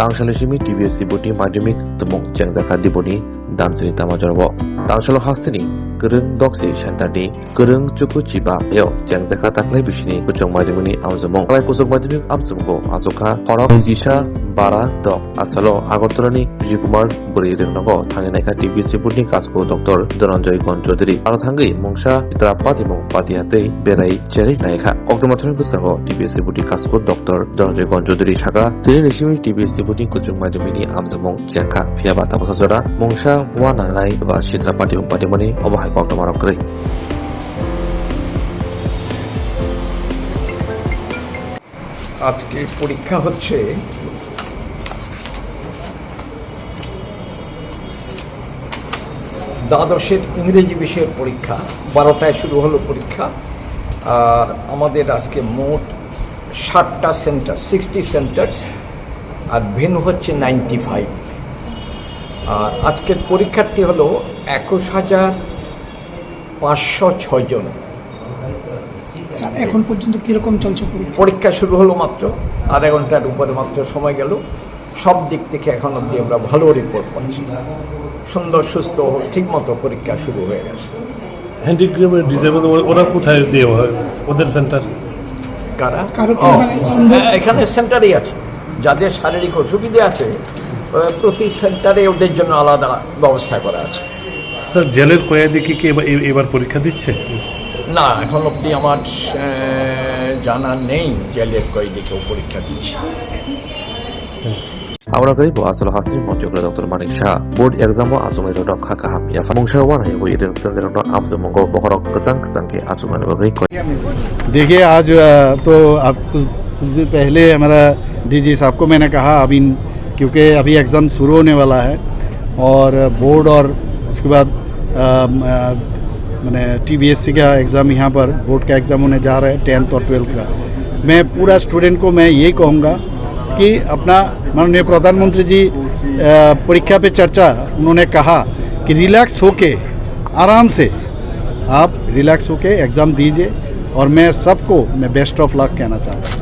Tangshalisimi TBSC Boti Madhyamik Tumong Jangjaka Diboni Damsini Tamajorbo Tangshalo Hastini Gerung Doksi Shantadi Gerung Cuku Ciba Yo Jangjaka Taklai Bishini Kuchong Madhyamini Amzamong Kalai Kusuk Madhyamik Amzamgo Asoka Horok Jisha Bara Dok Asalo Agortolani Vijayakumar Buri Ringnago Thanginaka TBSC Boti Kasko Dr. Dhananjay Gonchodri Aro Thangi Mongsha Itra Patimong Patihate Berai Cheri Naika Oktomathoni Buskago TBSC Boti Kasko Dr. Dhananjay Gonchodri Shaka Tiri Nishimi TBSC Boti Kuchong Madhyamini Amzamong Janka Phiaba Tapasajora Mongsha Wananai Ba Shitra Patimong Patimoni Obahai Oktomarok Kri আজকে পরীক্ষা হচ্ছে দ্বাদশের ইংরেজি বিষয়ের পরীক্ষা 12টায় শুরু হলো পরীক্ষা আর আমাদের আজকে মোট 60টা সেন্টার 60 সেন্টার্স আর ভেন্যু হচ্ছে 95 আর আজকের পরীক্ষার্থী হলো 21,506 জন। এখন পর্যন্ত কিরকম চলছে পরীক্ষা শুরু হলো মাত্র আধা ঘন্টার উপরে মাত্র সময় গেল সব দিক থেকে এখন অবধি আমরা ভালো রিপোর্ট পাচ্ছি সুন্দর সুস্থ ঠিকমতো পরীক্ষা শুরু হয়ে গেছে। হ্যান্ডিক্যাপড ডিসেবল ওরা কোথায় দেওয়া হয় ওদের সেন্টার কারা এখানে সেন্টারই আছে যাদের শারীরিক অসুবিধা আছে প্রতি সেন্টারে ওদের জন্য আলাদা ব্যবস্থা করা আছে। জেলের কয়েদি কি এবার পরীক্ষা দিচ্ছে না এখন অবধি আমার জানা নেই জেলের কয়েদি কেউ পরীক্ষা দিচ্ছে। Amra kari bo asal hasri monjogla Dr. Manik Shah board exam o asumai ro kha ka ham ya Mongsha wana ye wi ren stand ro amzamongo bohorok kazang ke asumani bagai ko देखिए आज तो आप कुछ दिन पहले हमारा DG साहब को मैंने कहा अभी क्योंकि अभी एग्ज़ाम शुरू होने वाला है और बोर्ड और उसके बाद मैंने TBSC का एग्ज़ाम यहाँ पर बोर्ड का एग्ज़ाम होने जा रहा है 10th और 12th का। मैं पूरा स्टूडेंट को मैं यही कहूँगा कि अपना माननीय प्रधानमंत्री जी परीक्षा पे चर्चा उन्होंने कहा कि रिलैक्स होके आराम से आप रिलैक्स होके एग्ज़ाम दीजिए और मैं सबको मैं बेस्ट ऑफ लक कहना चाहता हूँ।